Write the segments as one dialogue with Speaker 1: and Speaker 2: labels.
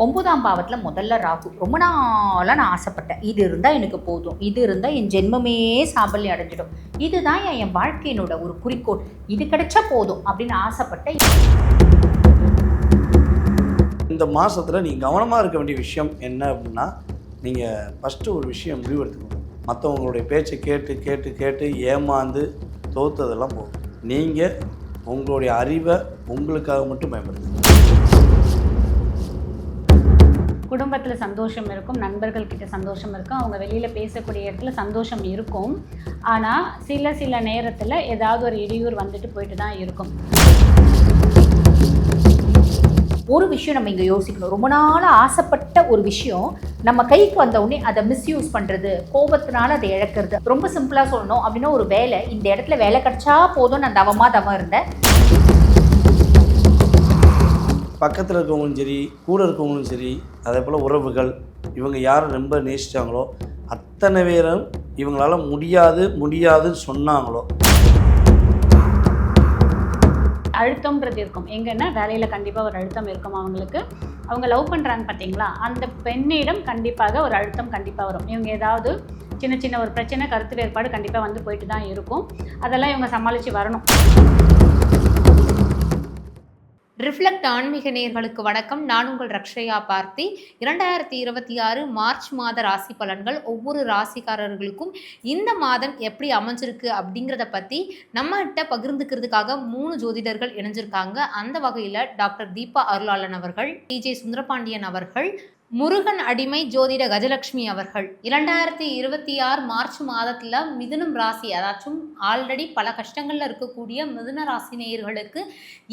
Speaker 1: 9ஆம் பாவத்தில் முதல்ல ராகு. ரொம்ப நாளாக நான் ஆசைப்பட்டேன், இது இருந்தால் எனக்கு போதும், இது இருந்தால் என் ஜென்மமே சாபல்யம் அடைஞ்சிடும், இதுதான் என் வாழ்க்கையினோட ஒரு குறிக்கோள், இது கிடைச்சா போதும் அப்படின்னு ஆசைப்பட்டேன்.
Speaker 2: இந்த மாதத்தில் நீங்கள் கவனமாக இருக்க வேண்டிய விஷயம் என்ன அப்படின்னா, நீங்கள் ஃபஸ்ட்டு ஒரு விஷயம் முடிவெடுத்துக்கணும். மற்றவங்களுடைய பேச்சை கேட்டு கேட்டு கேட்டு ஏமாந்து தோற்றதெல்லாம் போகும். நீங்கள் உங்களுடைய அறிவை உங்களுக்காக மட்டும் பயன்படுத்துங்க.
Speaker 3: குடும்பத்தில் சந்தோஷம் இருக்கும், நண்பர்கள் கிட்ட சந்தோஷம் இருக்கும், அவங்க வெளியில் பேசக்கூடிய இடத்துல சந்தோஷம் இருக்கும். ஆனால் சில நேரத்தில் ஏதாவது ஒரு இடையூறு வந்துட்டு போயிட்டு தான் இருக்கும்.
Speaker 1: ஒரு விஷயம் நம்ம இங்கே யோசிக்கணும். ரொம்ப நாளாக ஆசைப்பட்ட ஒரு விஷயம் நம்ம கைக்கு வந்த உடனே அதை மிஸ்யூஸ் பண்ணுறது, கோபத்தினால அதை இழக்கிறது. ரொம்ப சிம்பிளாக சொல்லணும் அப்படின்னா, ஒரு வேலை, இந்த இடத்துல வேலை கிடைச்சா போதும் நான் தவம் இருந்தேன்.
Speaker 2: பக்கத்தில் இருக்கவங்களும் சரி, கூட இருக்கவங்களும் சரி, அதே போல் உறவுகள், இவங்க யாரை ரொம்ப நேசித்தாங்களோ அத்தனை பேரும் இவங்களால முடியாதுன்னு சொன்னாங்களோ
Speaker 3: அழுத்தம்ன்றது இருக்கும். எங்கன்னா வேலையில் கண்டிப்பாக ஒரு அழுத்தம் இருக்கும் அவங்களுக்கு. அவங்க லவ் பண்ணுறாங்க பார்த்தீங்களா, அந்த பெண்ணிடம் கண்டிப்பாக ஒரு அழுத்தம் கண்டிப்பாக வரும். இவங்க ஏதாவது சின்ன ஒரு பிரச்சனை, கருத்து வேறுபாடு கண்டிப்பாக வந்து போயிட்டு தான் இருக்கும். அதெல்லாம் இவங்க சமாளித்து வரணும்.
Speaker 4: ரிஃப்ளெக்ட் ஆன்மீக நேயர்களுக்கு வணக்கம். நான் உங்கள் ரக்ஷயா பார்த்தி. 2026 மார்ச் மாத ராசி பலன்கள் ஒவ்வொரு ராசிக்காரர்களுக்கும் இந்த மாதம் எப்படி அமைஞ்சிருக்கு அப்படிங்கிறத பற்றி நம்மகிட்ட பகிர்ந்துக்கிறதுக்காக 3 ஜோதிடர்கள் இணைஞ்சிருக்காங்க. அந்த வகையில் டாக்டர் தீபா அருளாளன் அவர்கள், டிஜே சுந்தரபாண்டியன் அவர்கள், முருகன் அடிமை ஜோதிட கஜலட்சுமி அவர்கள். 2026 மார்ச் மாதத்தில் மிதுனம் ராசி, அதாச்சும் ஆல்ரெடி பல கஷ்டங்களில் இருக்கக்கூடிய மிதுன ராசி நேயர்களுக்கு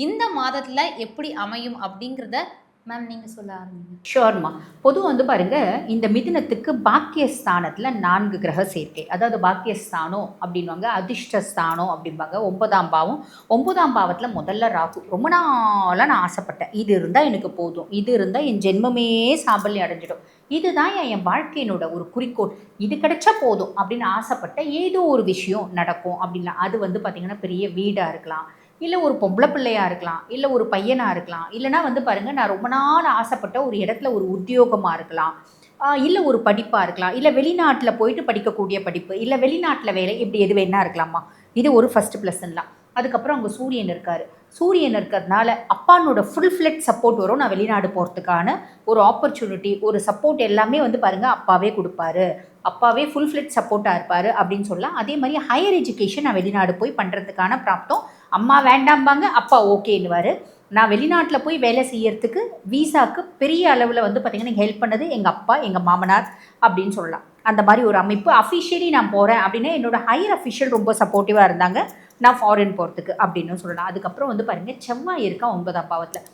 Speaker 4: இந்த மாதத்தில் எப்படி அமையும் அப்படிங்கிறத மேம் நீங்கள் சொல்ல ஆரம்பிங்க.
Speaker 1: ஷோர்மா. பொதுவாக பாருங்கள், இந்த மிதுனத்துக்கு பாக்கியஸ்தானத்தில் 4 கிரக சேர்க்கை, அதாவது பாக்கியஸ்தானம் அப்படின்வாங்க, அதிர்ஷ்டஸ்தானம் அப்படிம்பாங்க. 9ஆம் பாவம். 9ஆம் பாவத்தில் முதல்ல ராகு. ரொம்ப நாளாக நான் ஆசைப்பட்டேன், இது இருந்தால் எனக்கு போதும், இது இருந்தால் என் ஜென்மமே சாபல்யம் அடைஞ்சிடும், இதுதான் என் வாழ்க்கையினோட ஒரு குறிக்கோள், இது கிடைச்சா போதும் அப்படின்னு ஆசைப்பட்ட ஏதோ ஒரு விஷயம் நடக்கும் அப்படின்னா, அது பார்த்திங்கன்னா பெரிய வீடாக இருக்கலாம், இல்லை ஒரு பொம்பளை பிள்ளையாக இருக்கலாம், இல்லை ஒரு பையனாக இருக்கலாம், இல்லைனா பாருங்கள், நான் ரொம்ப நாள் ஆசைப்பட்ட ஒரு இடத்துல ஒரு உத்தியோகமாக இருக்கலாம், இல்லை ஒரு படிப்பாக இருக்கலாம், இல்லை வெளிநாட்டில் போயிட்டு படிக்கக்கூடிய படிப்பு, இல்லை வெளிநாட்டில் வேலை, இப்படி எது வேணா இருக்கலாமா. இது ஒரு ஃபஸ்ட்டு ப்ளஸ்லாம். அதுக்கப்புறம் அங்கே சூரியன் இருக்கார். சூரியன் இருக்கிறதுனால அப்பானோட ஃபுல் ஃப்ளெட் சப்போர்ட் வரும். நான் வெளிநாடு போகிறதுக்கான ஒரு ஆப்பர்ச்சுனிட்டி, ஒரு சப்போர்ட் எல்லாமே பாருங்கள் அப்பாவே கொடுப்பாரு, அப்பாவே ஃபுல் ஃப்ளெட் சப்போர்ட்டாக இருப்பார் அப்படின்னு சொல்லலாம். அதே மாதிரி ஹையர் எஜுகேஷன் நான் வெளிநாடு போய் பண்ணுறதுக்கான பிராப்தம், அம்மா வேண்டாம்பாங்க, அப்பா ஓகேன்னுவார். நான் வெளிநாட்டில் போய் வேலை செய்யறதுக்கு வீசாவுக்கு பெரிய அளவில் பார்த்திங்கன்னா ஹெல்ப் பண்ணது எங்கள் அப்பா, எங்கள் மாமனார் அப்படின்னு சொல்லலாம். அந்த மாதிரி ஒரு அமைப்பு. அஃபிஷியலி நான் போகிறேன் அப்படின்னா என்னோடய ஹையர் அஃபிஷியல் ரொம்ப சப்போர்ட்டிவாக இருந்தாங்க நான் ஃபாரின் போகிறதுக்கு அப்படின்னு சொல்லலாம். அதுக்கப்புறம் பாருங்கள், செவ்வாய் இருக்கா 9ஆம் பாவத்தில்.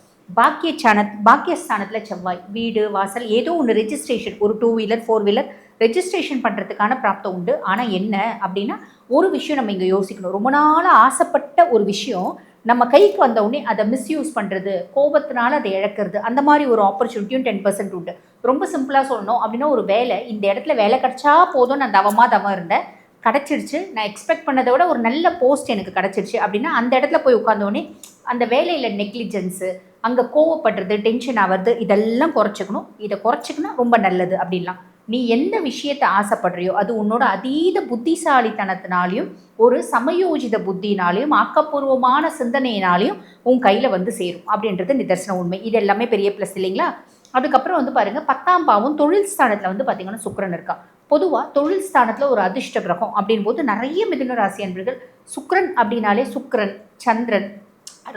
Speaker 1: பாக்கியஸ்தானத்தில் செவ்வாய், வீடு வாசல் ஏதோ ஒன்று ரெஜிஸ்ட்ரேஷன், ஒரு 2 வீலர் 4 வீலர் ரெஜிஸ்ட்ரேஷன் பண்ணுறதுக்கான பிராப்தம் உண்டு. ஆனால் என்ன அப்படின்னா, ஒரு விஷயம் நம்ம இங்கே யோசிக்கணும். ரொம்ப நாளாக ஆசைப்பட்ட ஒரு விஷயம் நம்ம கைக்கு வந்த உடனே அதை மிஸ்யூஸ் பண்ணுறது, கோபத்தினால அதை இழக்கிறது, அந்த மாதிரி ஒரு ஆப்பர்ச்சுனிட்டியும் 10% உண்டு. ரொம்ப சிம்பிளாக சொல்லணும் அப்படின்னா, ஒரு வேலை, இந்த இடத்துல வேலை கிடச்சா போதும் நான் தவம் இருந்தேன், கிடச்சிருச்சு, நான் எக்ஸ்பெக்ட் பண்ணதை விட ஒரு நல்ல போஸ்ட் எனக்கு கிடச்சிருச்சு அப்படின்னா, அந்த இடத்துல போய் உட்காந்தோடனே அந்த வேலையில் நெக்லிஜென்ஸு, அங்கே கோவப்படுறது, டென்ஷன் ஆகிறது, இதெல்லாம் குறைச்சிக்கணும். இதை குறைச்சிக்கினா ரொம்ப நல்லது அப்படின்லாம். நீ எந்த விஷயத்தை ஆசைப்படுறியோ அது உன்னோட அதீத புத்திசாலித்தனத்தினாலையும் ஒரு சமயோஜித புத்தினாலையும் ஆக்கப்பூர்வமான சிந்தனையினாலையும் உன் கையில் சேரும் அப்படின்றது நிதர்சன உண்மை. இது எல்லாமே பெரிய ப்ளஸ் இல்லைங்களா. அதுக்கப்புறம் பாருங்கள், 10ஆம் பாவம் தொழில் ஸ்தானத்தில் பார்த்திங்கன்னா சுக்கிரன் இருக்கா. பொதுவாக தொழில் ஸ்தானத்தில் ஒரு அதிர்ஷ்ட கிரகம் அப்படின் போது நிறைய மிதுன ராசி அன்பர்கள், சுக்கிரன் அப்படின்னாலே சுக்கிரன், சந்திரன்,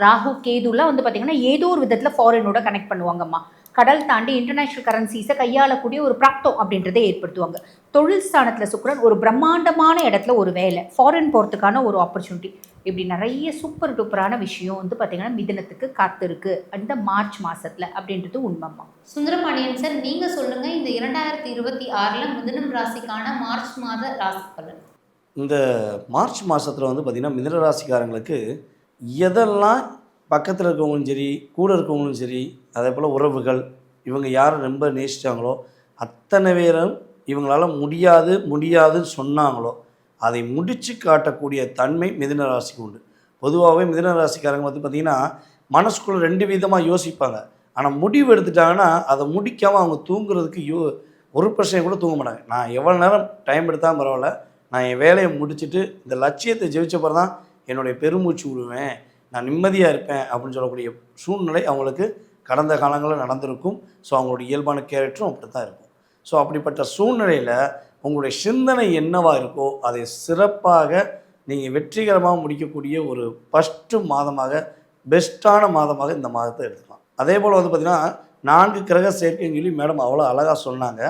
Speaker 1: ராகு, கேதுலாம் பார்த்திங்கன்னா ஏதோ ஒரு விதத்தில் ஃபாரினோட கனெக்ட் பண்ணுவாங்கம்மா. கடல் தாண்டி இன்டர்நேஷ்னல் கரன்சிஸை கையாளக்கூடிய ஒரு பிராப்தம் அப்படின்றத ஏற்படுத்துவாங்க. தொழில் ஸ்தானத்தில் சுக்கிரன், ஒரு பிரம்மாண்டமான இடத்துல ஒரு வேலை, ஃபாரின் போகிறதுக்கான ஒரு ஆப்பர்ச்சுனிட்டி, இப்படி நிறைய சூப்பர் டூப்பரான விஷயம் பார்த்திங்கன்னா மிதுனத்துக்கு காத்திருக்கு இந்த மார்ச் மாதத்தில் அப்படின்றது உண்மைம்மா.
Speaker 4: சுந்தரபாண்டியன் சார், நீங்கள் சொல்லுங்கள், இந்த 2026 மிதுனம் ராசிக்கான மார்ச் மாத ராசி பலன்.
Speaker 2: இந்த மார்ச் மாதத்தில் பார்த்திங்கன்னா மிதுன ராசிக்காரங்களுக்கு எதெல்லாம் பக்கத்தில் இருக்கவங்களும் சரி, கூட இருக்கவங்களும் சரி, அதே போல் உறவுகள், இவங்க யாரை ரொம்ப நேசித்தாங்களோ அத்தனை பேரும் இவங்களால முடியாதுன்னு சொன்னாங்களோ அதை முடித்து காட்டக்கூடிய தன்மை மிதுன ராசிக்கு உண்டு. பொதுவாகவே மிதுன ராசிக்காரங்க பார்த்திங்கன்னா மனசுக்குள்ளே 2 விதமாக யோசிப்பாங்க. ஆனால் முடிவு எடுத்துட்டாங்கன்னா அதை முடிக்காமல் அவங்க தூங்குறதுக்கு ஒரு பிரச்சனை கூட தூங்க மாட்டாங்க. நான் எவ்வளோ நேரம் டைம் எடுத்தாலும் பரவாயில்ல, நான் என் வேலையை முடிச்சுட்டு இந்த லட்சியத்தை ஜெயிச்சப்பறம் தான் என்னுடைய பெருமூச்சு விடுவேன், நான் நிம்மதியாக இருப்பேன் அப்படின்னு சொல்லக்கூடிய சூழ்நிலை அவங்களுக்கு கடந்த காலங்களில் நடந்திருக்கும். ஸோ அவங்களுடைய இயல்பான கேரக்டரும் அப்படி தான் இருக்கும். ஸோ அப்படிப்பட்ட சூழ்நிலையில் உங்களுடைய சிந்தனை என்னவாக இருக்கோ அதை சிறப்பாக நீங்கள் வெற்றிகரமாக முடிக்கக்கூடிய ஒரு ஃபஸ்ட்டு மாதமாக, பெஸ்ட்டான மாதமாக இந்த மாதத்தை எடுத்துக்கலாம். அதே போல் வந்து பார்த்திங்கன்னா 4 கிரக சேர்க்கைன்னு சொல்லி மேடம் அவ்வளோ அழகாக சொன்னாங்க.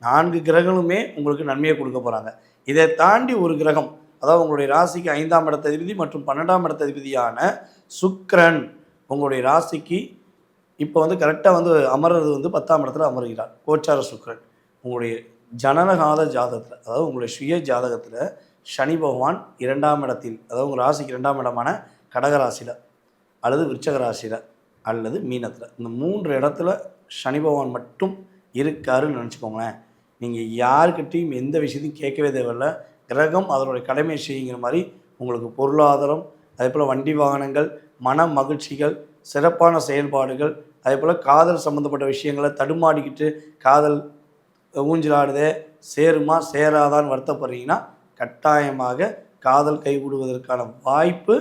Speaker 2: 4 கிரகங்களுமே உங்களுக்கு நன்மையை கொடுக்க போகிறாங்க. இதை தாண்டி ஒரு கிரகம், அதாவது உங்களுடைய ராசிக்கு 5ஆம் இடத்ததிபதி மற்றும் 12ஆம் இடத்ததிபதியான சுக்கிரன் உங்களுடைய ராசிக்கு இப்போ வந்து கரெக்டாக வந்து அமர்றது வந்து 10ஆம் இடத்துல அமர்கிறார். கோச்சார சுக்கிரன் உங்களுடைய ஜனனகால ஜாதகத்தில், அதாவது உங்களுடைய சுய ஜாதகத்தில் சனி பகவான் 2ஆம் இடத்தில், அதாவது உங்கள் ராசிக்கு 2ஆம் இடமான கடகராசியில் அல்லது விருச்சக ராசியில் அல்லது மீனத்தில், இந்த 3 இடத்துல சனி பகவான் மட்டும் இருக்காருன்னு நினச்சிக்கோங்களேன். நீங்கள் யாருக்கிட்டையும் எந்த விஷயத்தையும் கேட்கவே தேவையில்லை. கிரகம் அதனுடைய கடமை செய்யுங்கிற மாதிரி உங்களுக்கு பொருளாதாரம், அதே போல் வண்டி வாகனங்கள், மன மகிழ்ச்சிகள், சிறப்பான செயல்பாடுகள், அதே போல் காதல் சம்மந்தப்பட்ட விஷயங்களை தடுமாடிக்கிட்டு காதல் ஊஞ்சலாடுதே சேருமா சேராதான்னு வருத்தப்படுறீங்கன்னா கட்டாயமாக காதல் கைகூடுவதற்கான வாய்ப்பு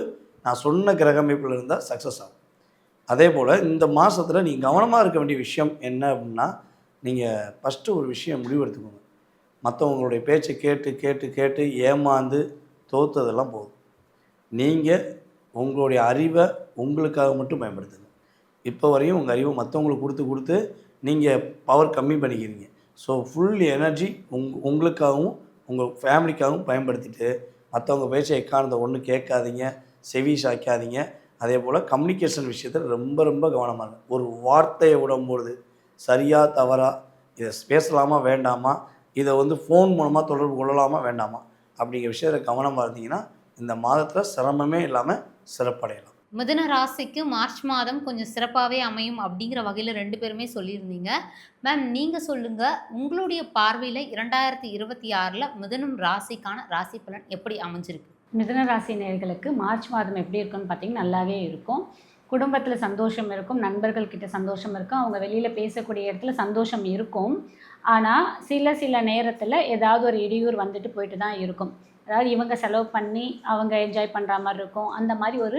Speaker 2: நான் சொன்ன கிரக அமைப்பில் இருந்தால் சக்ஸஸ் ஆகும். அதே போல் இந்த மாதத்தில் நீங்கள் கவனமாக இருக்க வேண்டிய விஷயம் என்ன அப்படின்னா, நீங்கள் ஃபஸ்ட்டு ஒரு விஷயம் முடிவெடுத்துக்கோங்க. மற்றவங்களுடைய பேச்சை கேட்டு கேட்டு கேட்டு ஏமாந்து தோற்றதெல்லாம் போதும். நீங்கள் உங்களுடைய அறிவை உங்களுக்காக மட்டும் பயன்படுத்துங்க. இப்போ வரையும் உங்கள் அறிவை மற்றவங்களுக்கு கொடுத்து கொடுத்து நீங்கள் பவர் கம்மி பண்ணிக்கிறீங்க. ஸோ ஃபுல் எனர்ஜி உங்களுக்காகவும் உங்கள் ஃபேமிலிக்காகவும் பயன்படுத்திட்டு மற்றவங்க பேச்சை எக்காரணத்தை ஒன்று கேட்காதீங்க, செவி சாய்க்காதீங்க. அதே போல் கம்யூனிகேஷன் விஷயத்தில் ரொம்ப ரொம்ப கவனமாக இருங்க. ஒரு வார்த்தையை விடும்பொழுது சரியா தவறா, இதை பேசலாமா வேண்டாமா, இதை வந்து ஃபோன் மூலமாக தொடர்பு கொள்ளலாமா வேண்டாமா அப்படிங்கிற விஷயத்தில் கவனமாக இருந்தீங்கன்னா இந்த மாதத்தில் சிரமமே இல்லாமல் சிறப்படையலாம்.
Speaker 4: மிதுன ராசிக்கு மார்ச் மாதம் கொஞ்சம் சிறப்பாகவே அமையும் அப்படிங்கிற வகையில் 2 பேருமே சொல்லியிருந்தீங்க. மேம், நீங்கள் சொல்லுங்கள், உங்களுடைய பார்வையில் 2026 மிதுனம் ராசிக்கான ராசி பலன் எப்படி அமைஞ்சிருக்கு?
Speaker 3: மிதுன ராசி நேயர்களுக்கு மார்ச் மாதம் எப்படி இருக்குன்னு பார்த்தீங்கன்னா நல்லாவே இருக்கும். குடும்பத்தில் சந்தோஷம் இருக்கும், நண்பர்கள்கிட்ட சந்தோஷம் இருக்கும், அவங்க வெளியில் பேசக்கூடிய இடத்துல சந்தோஷம் இருக்கும். ஆனால் சில நேரத்தில் ஏதாவது ஒரு இடையூறு வந்துட்டு போயிட்டு தான் இருக்கும். அதாவது இவங்க செலவு பண்ணி அவங்க என்ஜாய் பண்ணுற மாதிரி இருக்கும். அந்த மாதிரி ஒரு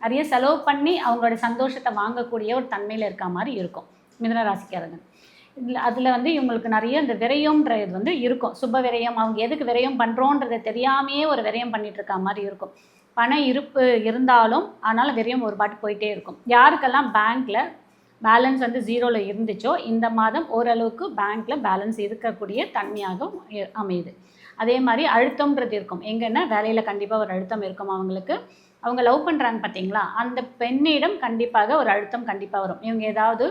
Speaker 3: நிறைய செலவு பண்ணி அவங்களோட சந்தோஷத்தை வாங்கக்கூடிய ஒரு தன்மையில் இருக்க மாதிரி இருக்கும் மிதுன ராசிக்காரங்க. அதில் வந்து இவங்களுக்கு நிறைய இந்த விரயம்ன்றது வந்து இருக்கும். சுப விரயம், அவங்க எதுக்கு விரயம் பண்ணுறோன்றதை தெரியாமையே ஒரு விரயம் பண்ணிகிட்டு இருக்க மாதிரி இருக்கும். பண இருப்பு இருந்தாலும் ஆனாலும் விரயம் ஒரு பாட்டு போயிட்டே இருக்கும். யாருக்கெல்லாம் பேங்க்கில் பேலன்ஸ் வந்து 0ல் இருந்துச்சோ இந்த மாதம் ஓரளவுக்கு பேங்க்கில் பேலன்ஸ் இருக்கக்கூடிய தன்மையாகவும் அமையுது. அதே மாதிரி அழுத்தம்ன்றது இருக்கும். எங்கன்னா வேலையில் கண்டிப்பாக ஒரு அழுத்தம் இருக்கும் அவங்களுக்கு. அவங்க லவ் பண்ணுறாங்க பார்த்தீங்களா, அந்த பெண்ணிடம் கண்டிப்பாக ஒரு அழுத்தம் கண்டிப்பாக வரும். இவங்க ஏதாவது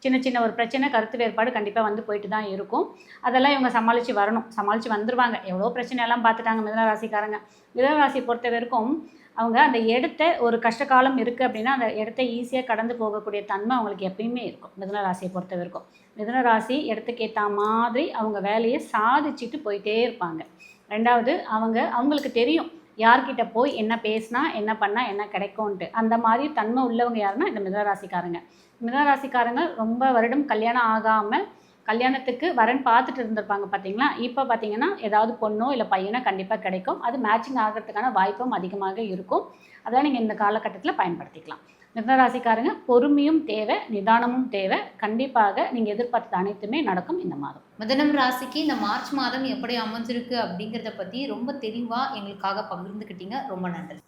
Speaker 3: சின்ன ஒரு பிரச்சனை, கருத்து வேறுபாடு கண்டிப்பாக வந்து போயிட்டு தான் இருக்கும். அதெல்லாம் இவங்க சமாளித்து வரணும், சமாளித்து வந்துடுவாங்க. எவ்வளோ பிரச்சனையெல்லாம் பார்த்துட்டாங்க மிதுன ராசிக்காரங்க. மிதுன ராசி பொறுத்த வரைக்கும் அவங்க அந்த இடத்த ஒரு கஷ்டகாலம் இருக்குது அப்படின்னா அந்த இடத்த ஈஸியாக கடந்து போகக்கூடிய தன்மை அவங்களுக்கு எப்பயுமே இருக்கும் மிதுன ராசியை பொறுத்த வரைக்கும். மிதுன ராசி இடத்துக்கு ஏற்ற மாதிரி அவங்க வேலையை சாதிச்சுட்டு போயிட்டே இருப்பாங்க. 2வது அவங்களுக்கு தெரியும் யார்கிட்ட போய் என்ன பேசினா என்ன பண்ணால் என்ன கிடைக்கும்ன்ட்டு. அந்த மாதிரி தன்மை உள்ளவங்க யாருன்னா இந்த மிதுன ராசிக்காரங்க. மிதுன ராசிக்காரங்க ரொம்ப வருடம் கல்யாணம் ஆகாமல் கல்யாணத்துக்கு வரன் பார்த்துட்டு இருந்திருப்பாங்க பார்த்தீங்களா. இப்போ பார்த்தீங்கன்னா ஏதாவது பொண்ணோ இல்லை பையனோ கண்டிப்பாக கிடைக்கும். அது மேட்சிங் ஆகிறதுக்கான வாய்ப்பும் அதிகமாக இருக்கும். அதெல்லாம் நீங்கள் இந்த காலகட்டத்தில் பயன்படுத்திக்கலாம். மிதுன ராசிக்காரங்க பொறுமையும் தேவை, நிதானமும் தேவை. கண்டிப்பாக நீங்கள் எதிர்பார்த்தது அனைத்துமே நடக்கும் இந்த மாதம்.
Speaker 4: மிதுனம் ராசிக்கு இந்த மார்ச் மாதம் எப்படி அமைஞ்சிருக்கு அப்படிங்கிறத பற்றி ரொம்ப தெளிவாக எங்களுக்காக பகிர்ந்துக்கிட்டீங்க. ரொம்ப நன்றி.